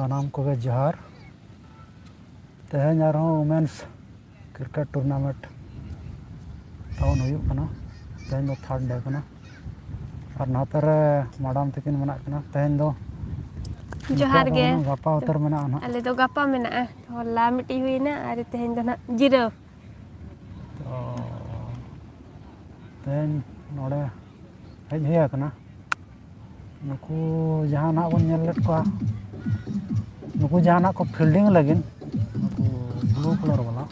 सानाम को जोहार तेहन वुमेन्स क्रिकेट टूर्नामेंट टाउन हुयुग कना तेहन दो थर्ड डे कना और नाते रे मैडम तकिन मेना कना तेहन दो जोहार गे गपा उतर मेना ना अले दो गपा मेना होला मिटी हुईना अरे तेहन दो ना जिरो तो तेहन नोड़े हेज हुया कना नुकु जहां ना बन नेल लेट को नुकु जहां ना को फील्डिंग लगिन नुकु ब्लू कलर वाला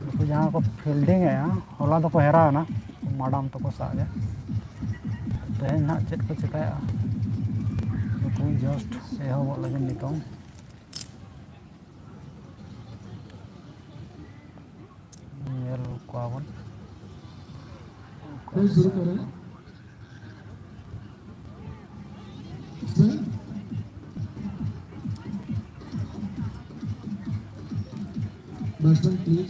नुकु जहां को फील्डिंग है होला तो को हेरा ना मैडम तो को सागे तेहन ना चेक को चिकाया नुकु जस्ट एहो लगिन नितों नेल को आवन शुरू करें बैट्समैन प्लीज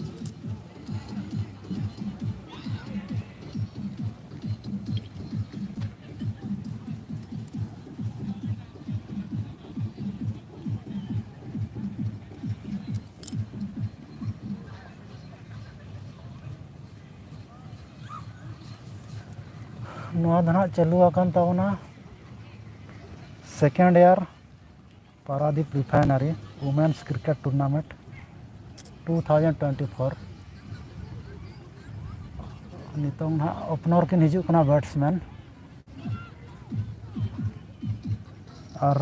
चालू second year Paradip refinery women's cricket tournament 2024 नितों ना ओपनर किन हिजुकना बैट्समैन और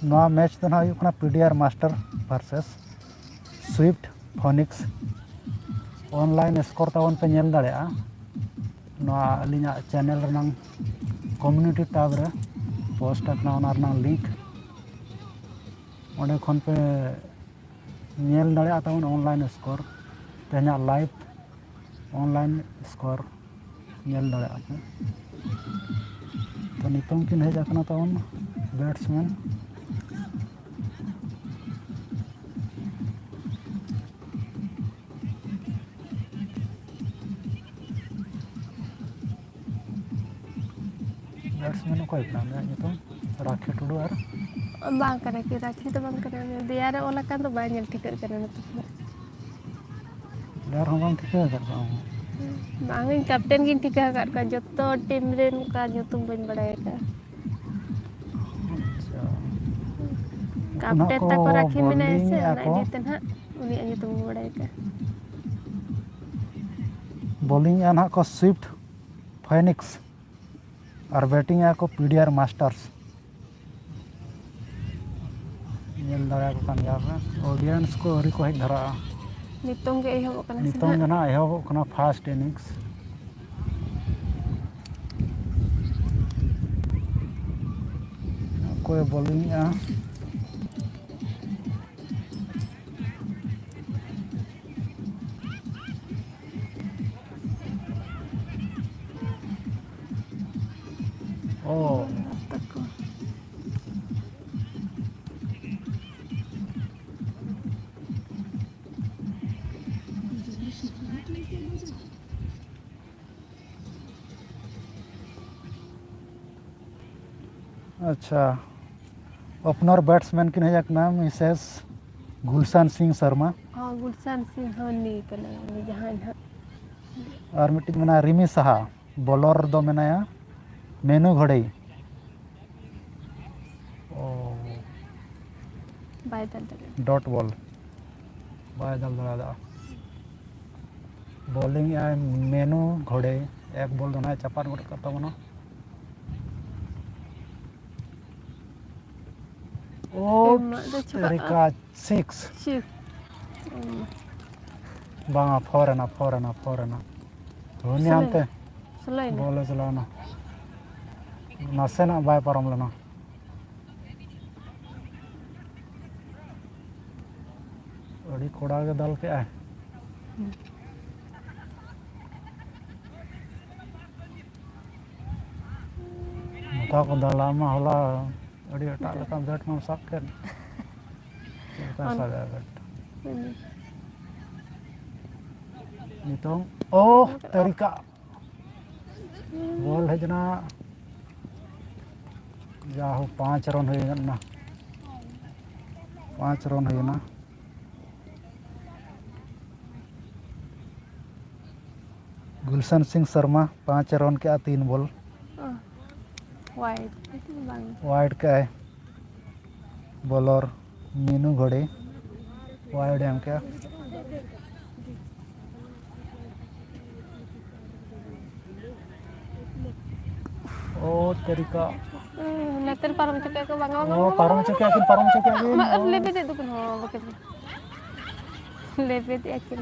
नवा मैच तो ना PDR master versus Swift phoenix online score तवन पे नेल दाड़ेया नवा Alina channel running community tab रे पोस्ट करना ओना रनंग लिंक ओंडे खन पे नेल दाड़ेया तवन ऑनलाइन स्कोर तेना लाइव ऑनलाइन स्कोर नेल दाड़ेया पे तो नितों किन हेज आकना तवन बैट्समैन बैट्समैन को इतना मैं नितों राखी टुडू और बांग करे कि राखी तो बांग करे दियारे ओला कान तो बाय नेल ठिकर करे न तो यार हम ठिका करता हूं बांग कैप्टन किन ठिका कर का जतो टीम रेन का nyutum बन बड़ाय का कैप्टन तक को राखी मेना ऐसे ना दितन हा उनी nyutum बड़ाय का बॉलिंग ना को स्विफ्ट फोनिक्स और बैटिंग को पीडीआर मास्टर्स नेल दाड़ा को कान यार ऑडियंस को हरी को हेज धरा नितों के एहो कना नितों ना एहो कना फर्स्ट इनिंग्स कोई बॉलिंग ओ अच्छा ओपनर बैट्समैन किन हेज नाम मिसेस गुलशन सिंह शर्मा हां गुलशन सिंह हनी कना जहां ना और मिट्टी मना रिमी साहा बॉलर दो मेनाया मेनू घड़ई ओ बाय दल डॉट बॉल बाय दल दड़ा बॉलिंग मेनू घोड़े एक बॉल दोना चपाट गोट करता मना ओ तरीका 6 बांगा फोर ना होनी हमते बॉल चलाना नासेना बाय परम लेना अड़ी कोड़ा के दल के आए मुका को दला मा होला अड़ी अटा लका बैट में सब के का सागा बैट नितों ओ तरीका बॉल हेजना जाहो 5 रन होना 5 रन होना गुलशन सिंह शर्मा 5 रन के 3 बॉल वाइड बांग वाइड का है बॉलर मीनू घोड़े वाइड एम क्या ओ तरीका नेतर पारम चुके को बांग ओ पारम चुके लेबे दे दुकन हो बके लेबे दे अकिन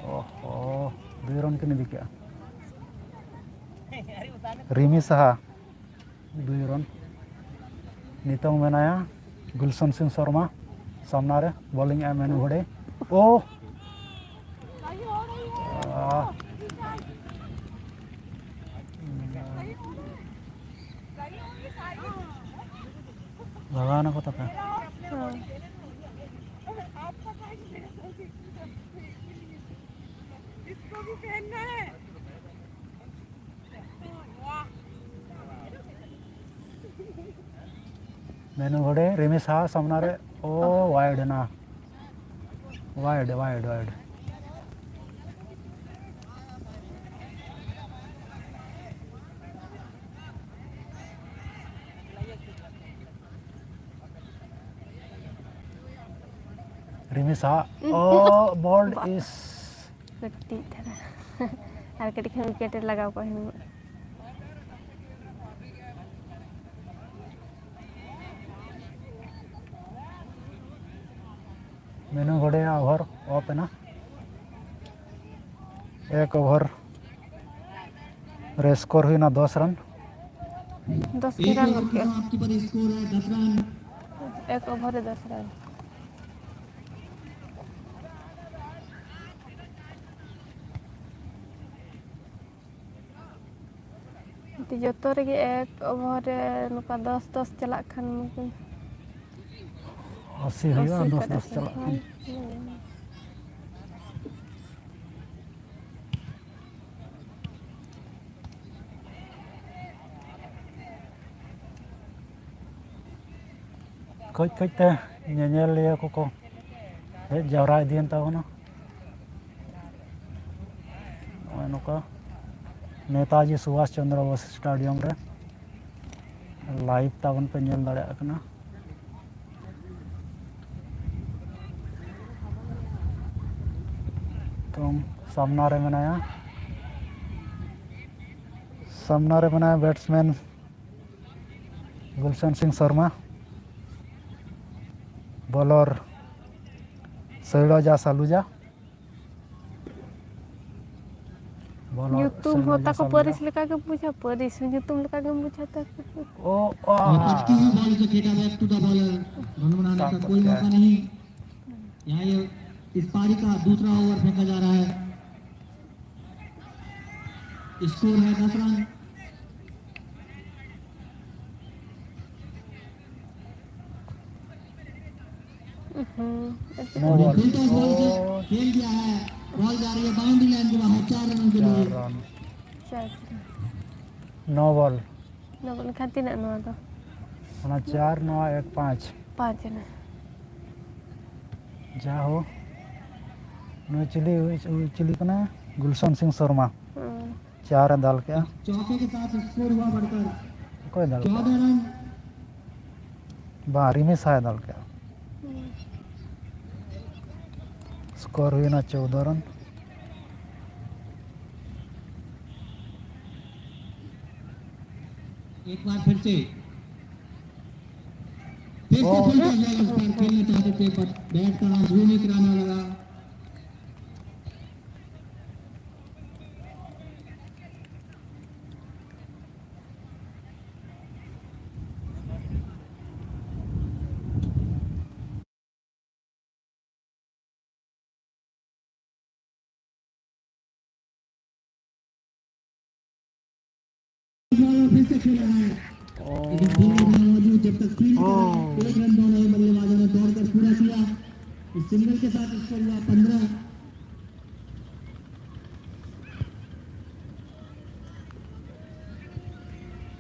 ओहो 2 रन के नहीं दिखा रिमी साहा 2 रन नितों मेनाया गुलशन सिंह शर्मा सामना रे बॉलिंग है मेनू घोड़े ओ भगवान को तक इसको भी पहनना है मेनू घोड़े रिमी साहा सामना रे ओ वाइड ना wide wide wide Rimi Saha ओ बॉल इज कट्टी थरा आर कटी खन विकेट लगाव को हिन मेनू घोड़े ओवर ऑफ है ना 1 ओवर रे स्कोर हुई ना 10 रन 10 की रन आपके पर स्कोर है 10 रन 1 ओवर 10 रन जो रे 1 ओवर नुका 10 चला खान मुमकिन 80 हुआ 10 चला कई कई ते nyel लिया को हे जवरा दियन तावना नुका नेताजी सुभाष चंद्र बोस स्टेडियम रे लाइव तावन पे नेल दाड़ा कना तो सामना रे बनाया बैट्समैन गुलशन सिंह शर्मा बॉलर सैलोजा सालूजा यूट्यूब होता को परिस लेका के पूछा परिस यूट्यूब लेका के पूछा था ओ पटकी हुई बॉल से खेला back to the bowler run बनाने का कोई मौका नहीं यहाँ ये इस पारी का दूसरा ओवर फेंका जा रहा है स्कोर है 10 रन नो बॉल खेल दिया है बॉल जा रही है बाउंड्री लाइन के बाहर 4 रन के लिए नो बॉल नो बोल खाती ना नो तो 4 9 1 5 5 ना जाहो नो चिली कना गुलशन सिंह शर्मा 4 दाल क्या चौके के साथ स्कोर हुआ बढ़कर कोई दाल 14 रन बारी में शायद दाल क्या स्कोर हुई ना 14 रन एक बार फिर से खेलना चाहते थे पर बैट का हाथ धूल में कराना लगा फिर से खेला है लेकिन फील्ड में मौजूद जब तक फील्ड एक रन दोनों बल्लेबाजों ने दौड़कर पूरा किया इस सिंगल के साथ स्कोर हुआ 15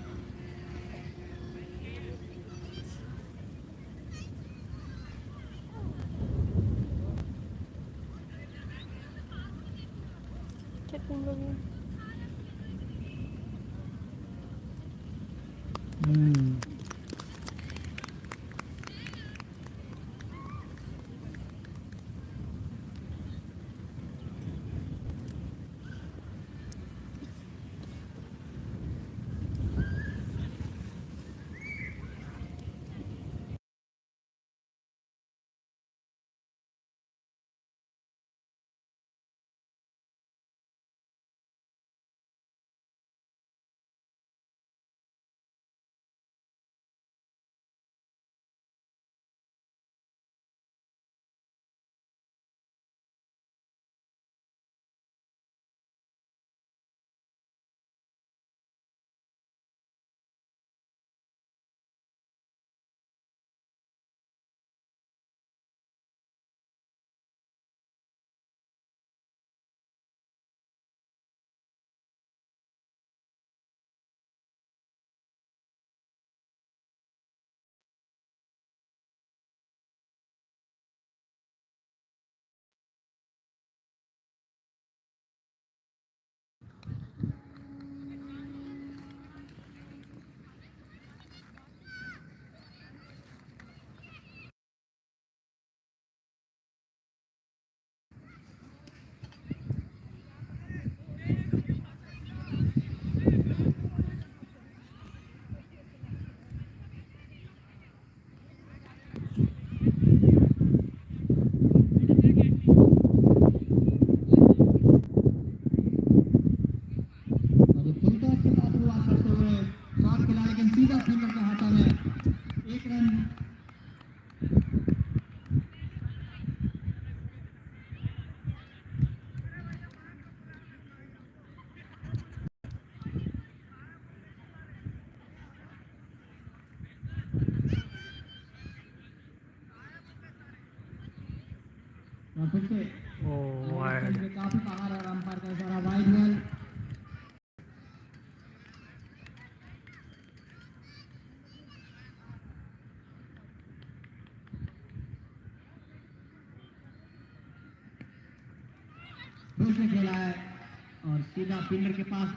ओ कुंभलगढ़ और ये फुल टॉस के साथ शुरुआत करते हुए शॉट खेला लेकिन सीधा फील्डर के हाथों में 1 रन। और फिर से वाइड काफी बाहर और अंपायर का इशारा वाइड बॉल। फिर से खेला है और सीधा फील्डर के पास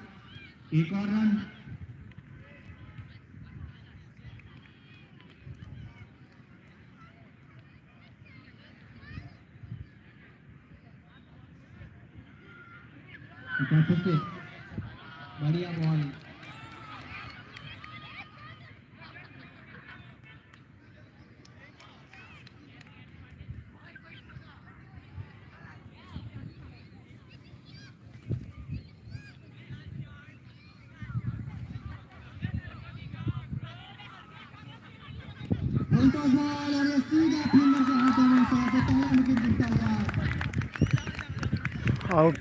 1 और रन। फिर से बढ़िया बॉल। फुल टॉस बॉल और ये सीधा फील्डर के हाथों में शॉट से पहला विकेट गिरता हुआ। आउट।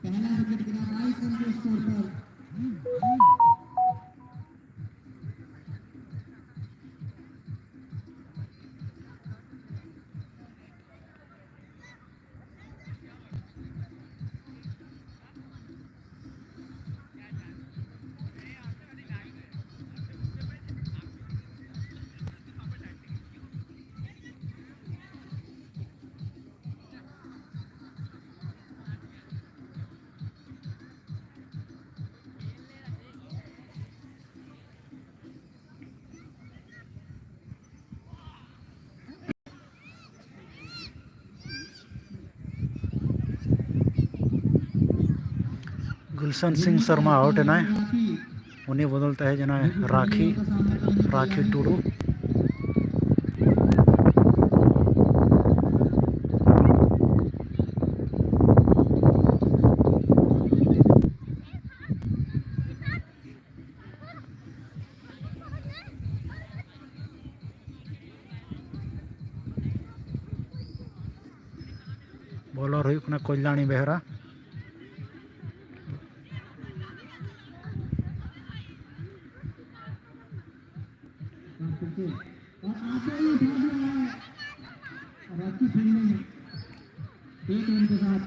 पहला विकेट गिरा 22 रन के स्कोर पर। गुलशन सिंह शर्मा आउट है ना उन्हें बदलता है जना राखी टुडू। बॉलर हुई कल्याणी बेहरा। एक रन के साथ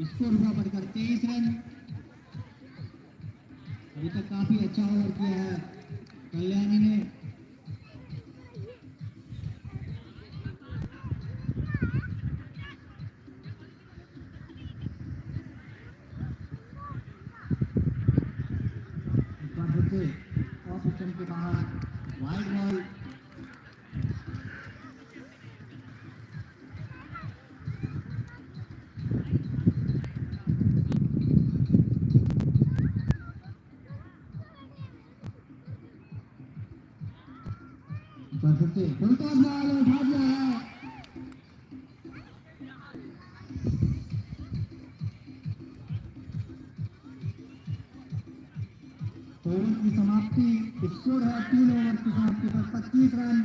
स्कोर हुआ बढ़कर 23 रन। अभी तक काफी अच्छा ओवर किया है कल्याणी ने। इस बार फिर से ऑफ स्टंप के बाहर वाइड बॉल। इस बार फिर से फुल टॉस बॉल उठा दिया है। ओवर की समाप्ति स्कोर है 3 ओवर की समाप्ति पर 25 रन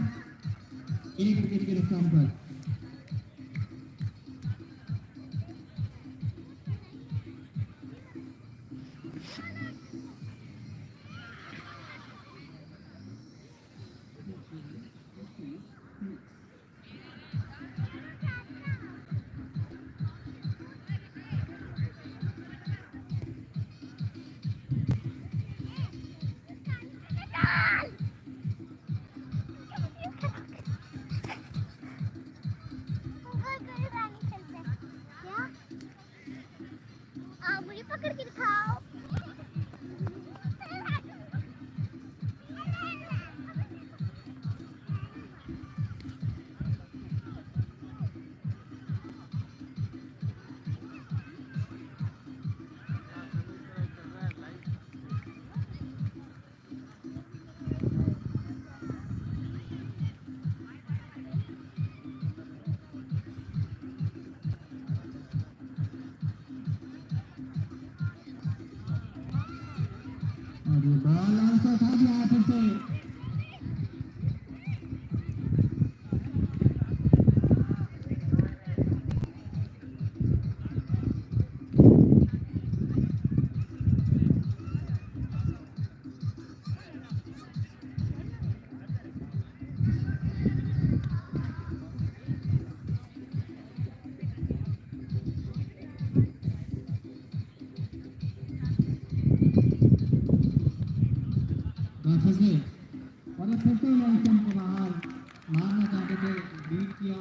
1 विकेट के नुकसान पर। मुझे पकड़ के दिखाओ। और ये बॉल आंसर उठा दिया है फिर से। फिर से और फिर से लॉन्ग स्टंप के बाहर मारना चाहते थे बीट किया।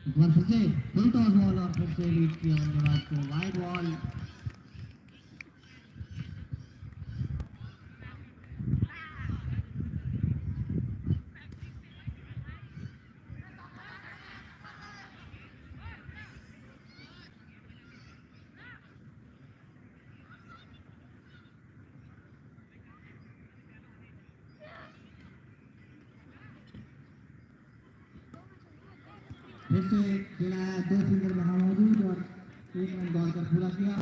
एक बार फिर से फुल टॉस बॉल और फिर से बीट किया गेंदबाज को वाइड बॉल। फिर से खेला है 2 सिंगल वहां मौजूद और 1 रन दौड़कर पूरा किया।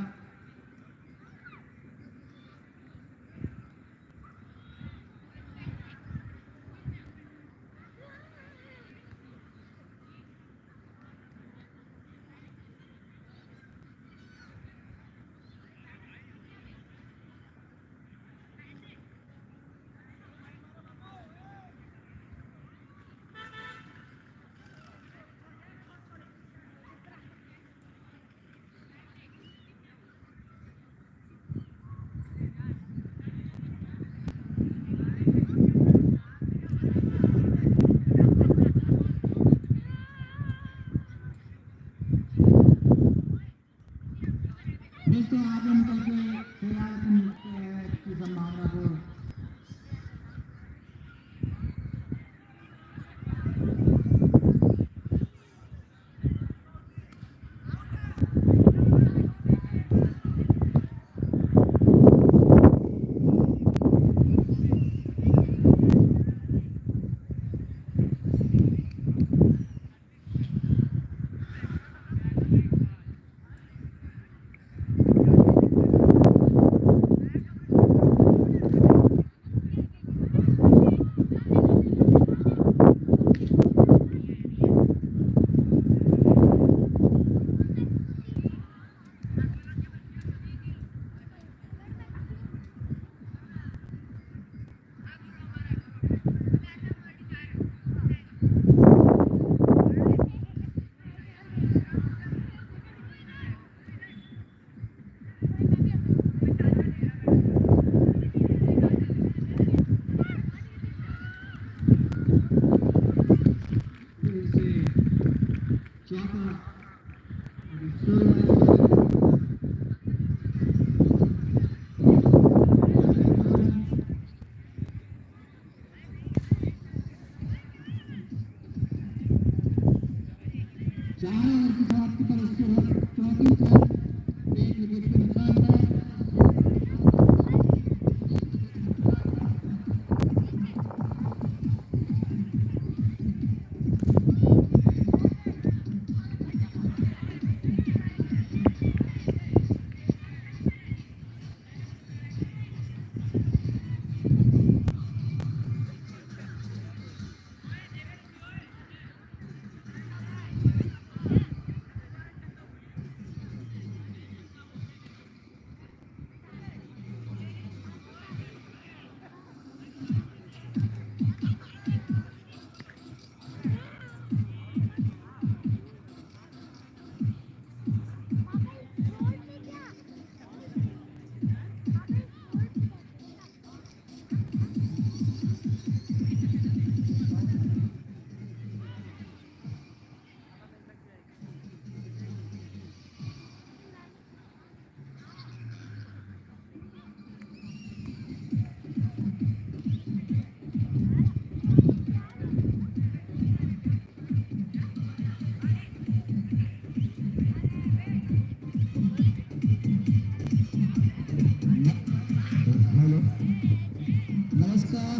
नमस्कार।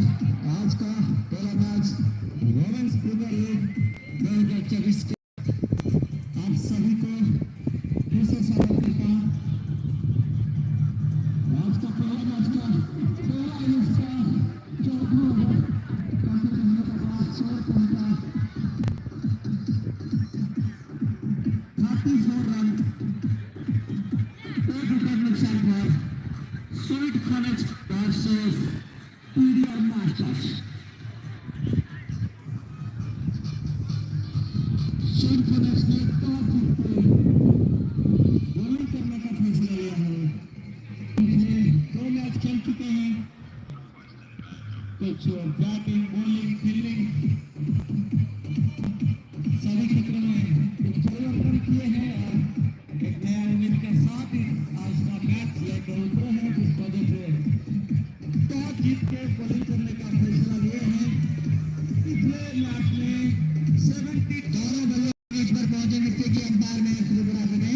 आज का पहला मैच वुमेन्स प्रीमियर लीग 2024 के आप सभी को फिर से स्वागत करता हूं। आज का पहला मैच का पहला इनिंग्स का चौथा ओवर कंप्लीट होने के बाद 100 रन का 34 रन 1 विकेट नुकसान पर sweet Phoenix versus PDR masters. Sweet Phoenix ने टॉस जीतकर बॉलिंग करने का फैसला लिया है। पिछले 2 मैच खेल चुके हैं, कुछ बैटिंग बॉलिंग फील्डिंग सभी क्षेत्रों में कुछ परिवर्तन किए हैं और एक नया उम्मीद के साथ ही आज का मैच लेकर उतरे हैं, जिस वजह से टॉस जीत के बॉलिंग करने का फैसला लिए हैं। पिछले मैच में 70 दोनों बल्लेबाज पर पहुंचे जिससे कि अंपायर मैच शुरू करा सके।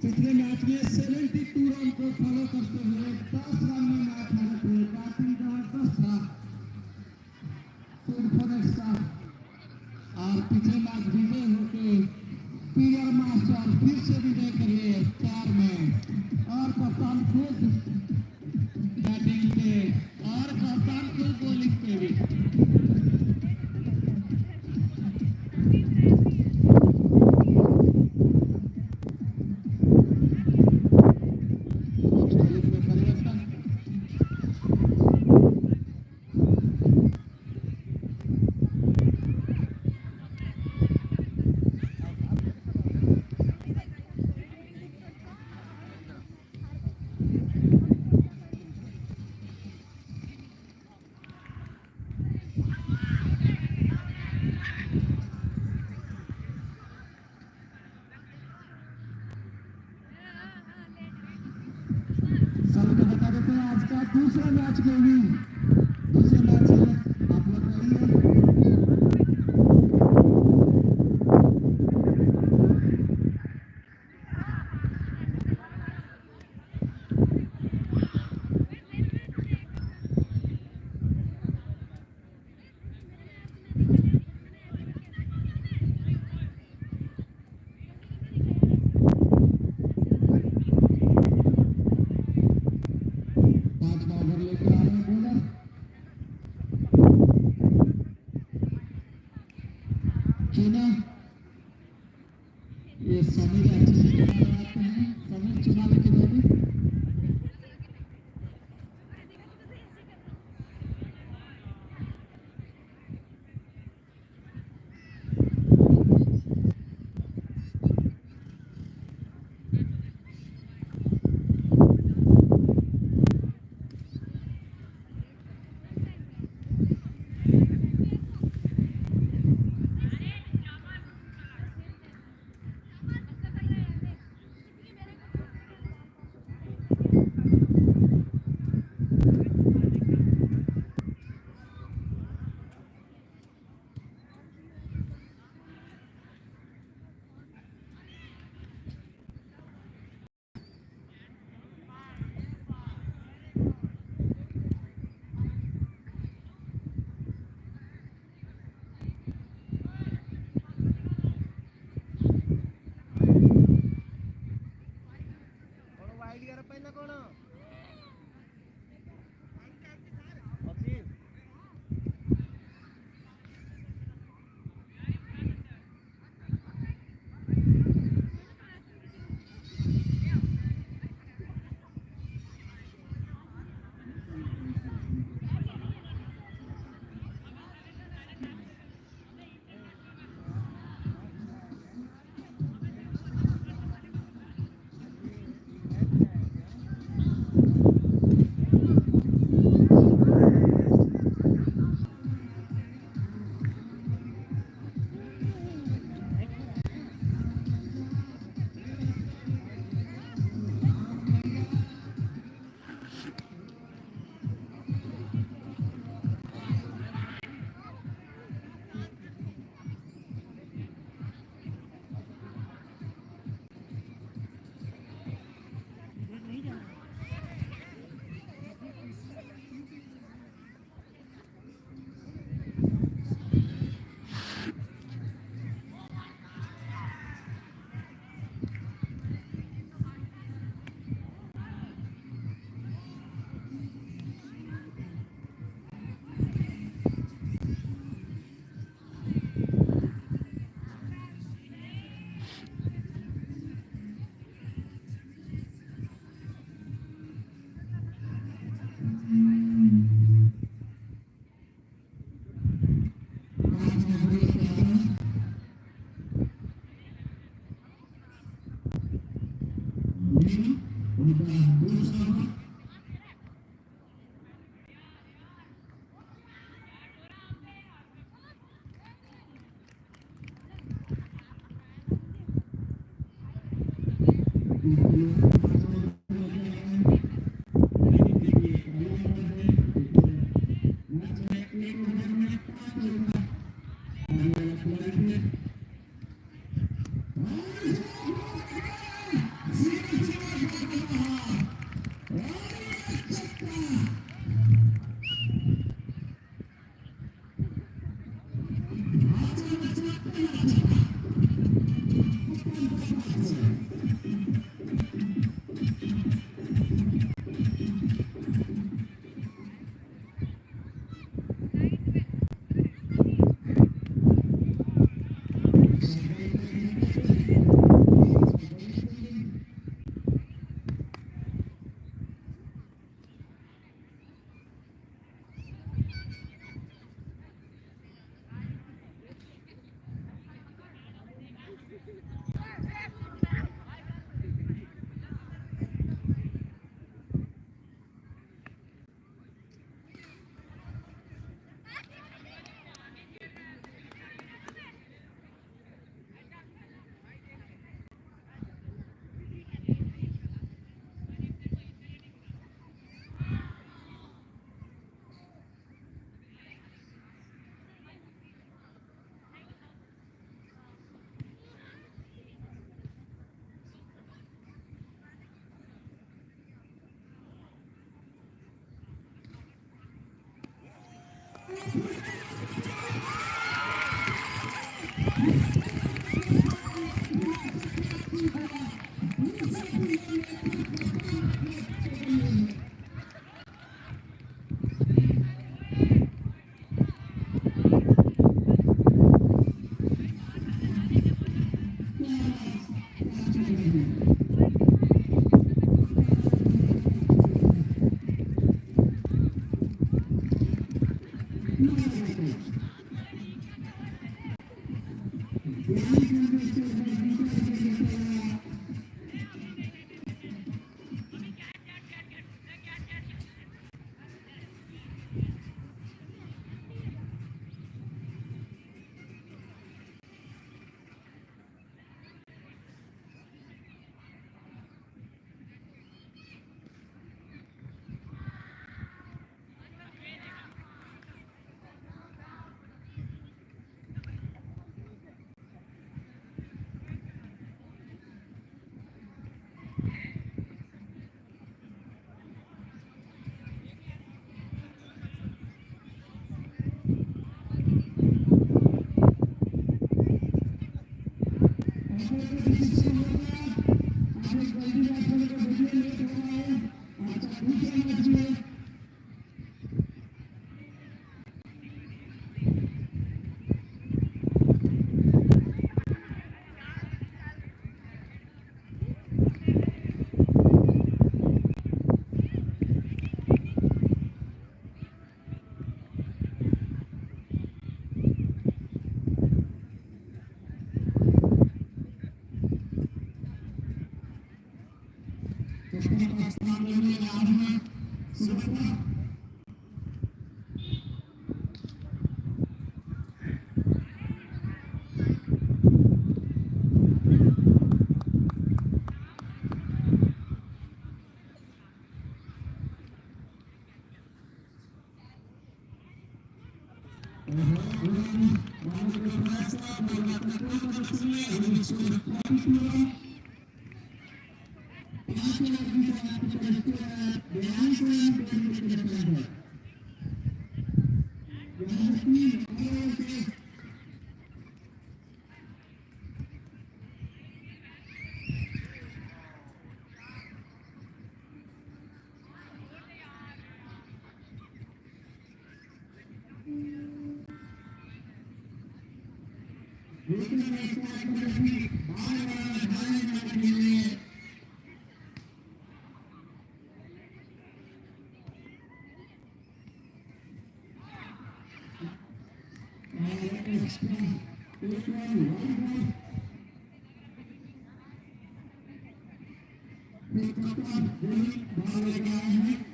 पिछले मैच में 72 रन को फॉलो करते हुए 10 रन में मैच हारे थे। बैटिंग जबरदस्त था स्वीट फॉनिक्स का और पिछले मैच विजय होके पीडीआर मास्टर फिर से विजय कर लिए 4 में और कप्तान खुद बैटिंग पे और कप्तान खुद बॉलिंग पे भी। बॉलिंग में परिवर्तन सभी को बता देते हैं आज का दूसरा मैच गेमिंग दूसरे मैच से आप लोग रहिए। पांचवा ओवर लेकर आ रहे हैं बॉलर चुना। ये समीर अच्छे से चुना लगाते हैं। समीर चुना लेके जाएंगे। Thank you. बाहर लेकर आए हैं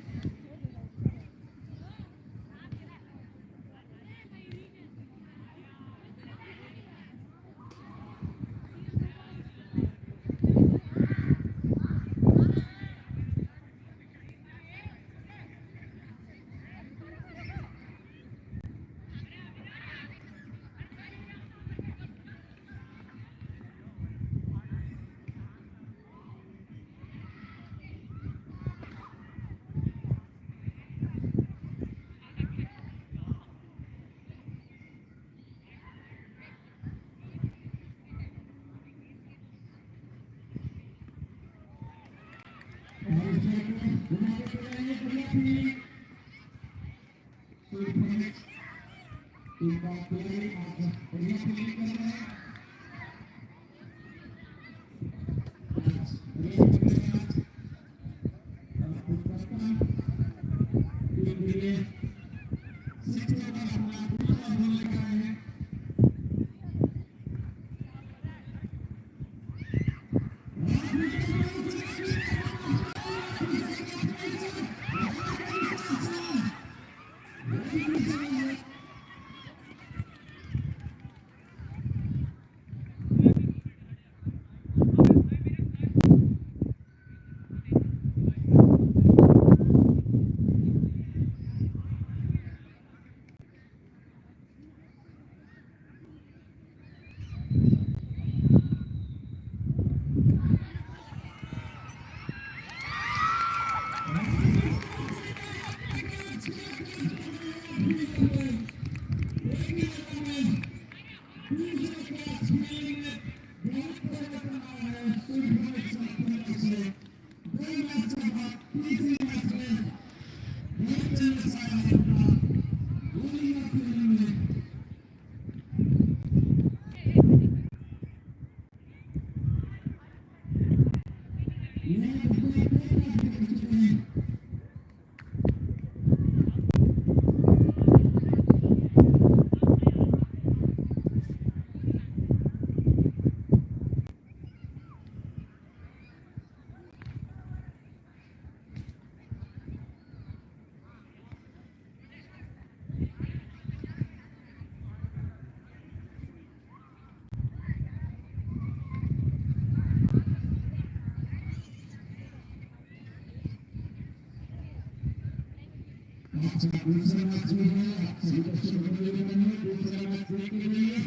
दूसरा मैच जो है दूसरा मैच के लिए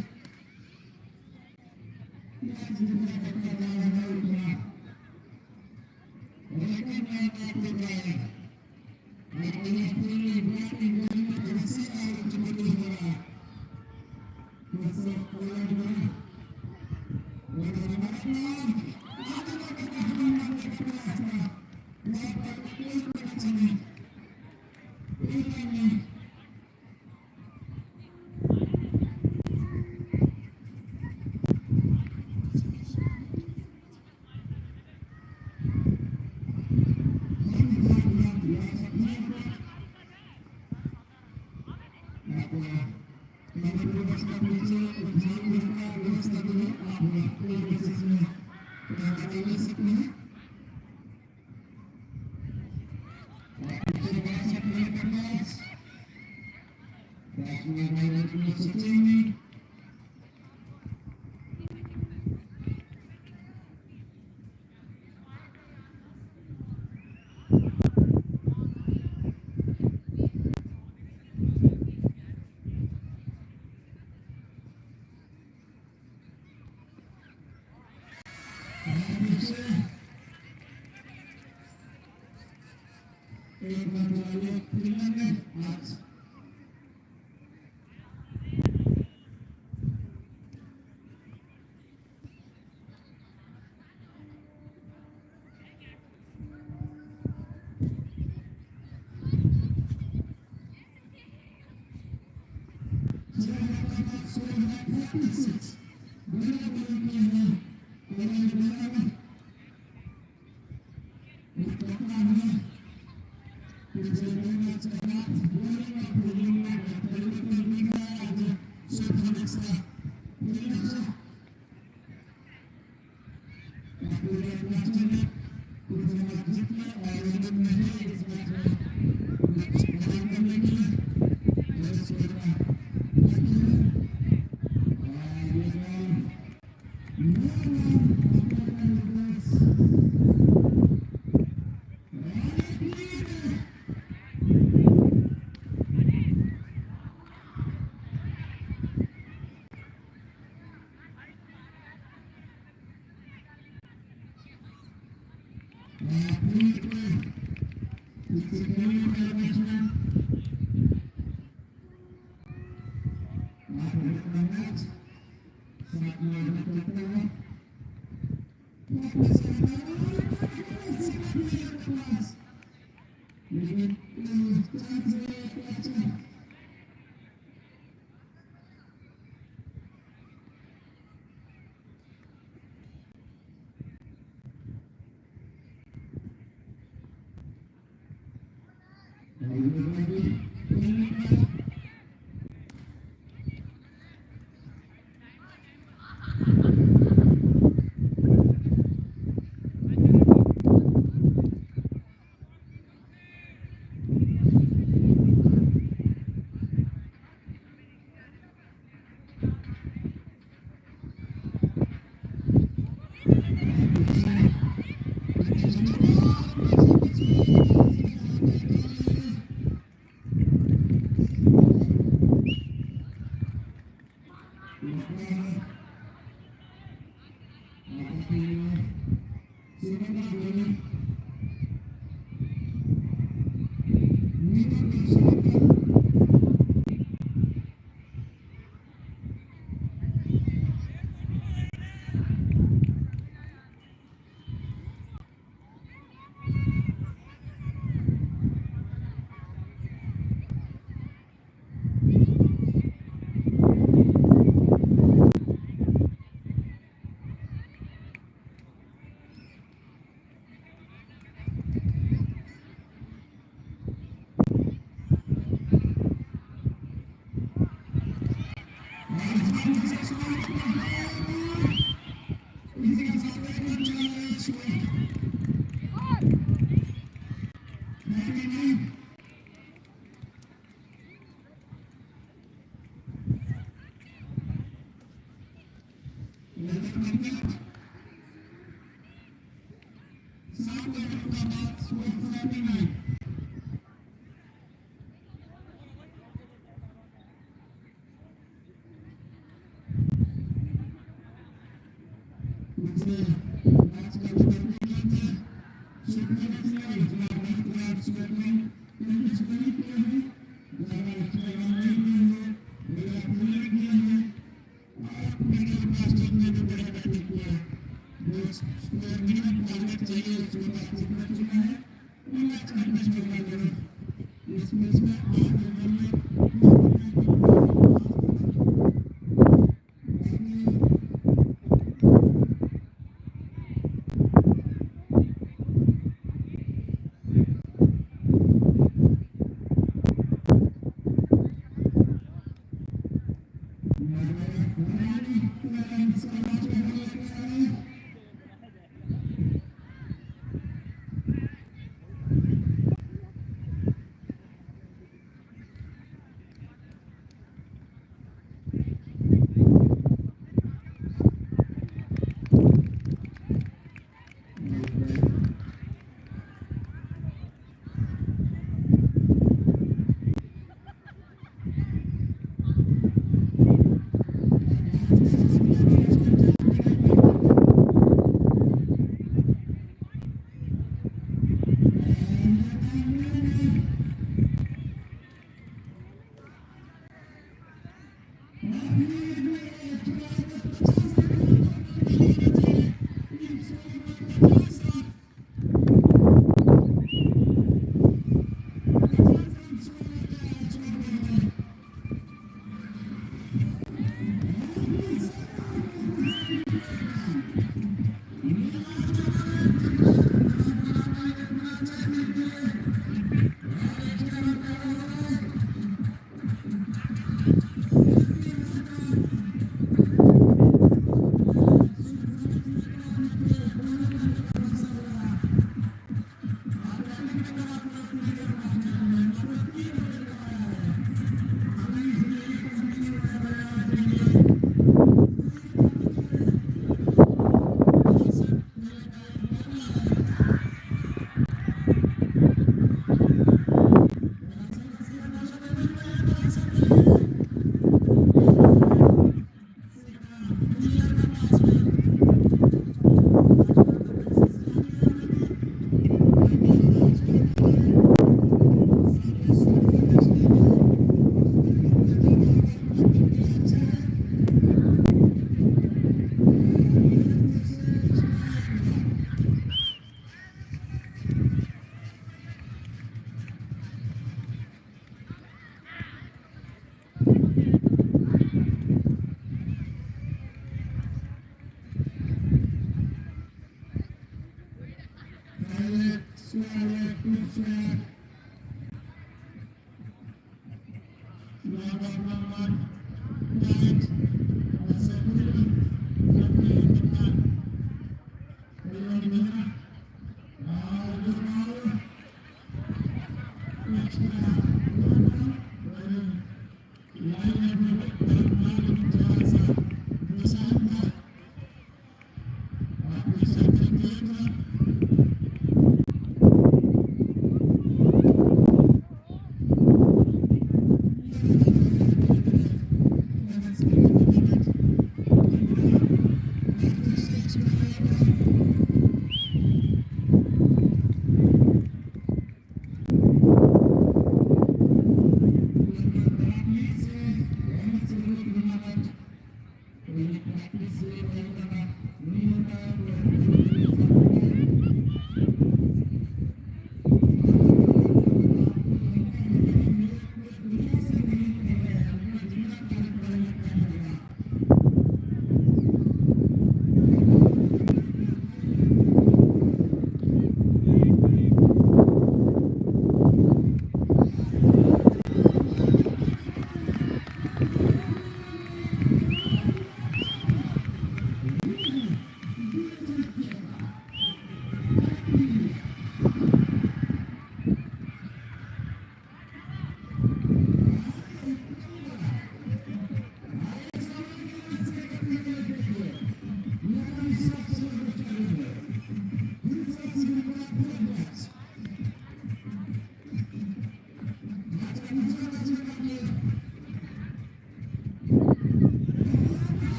Thank you.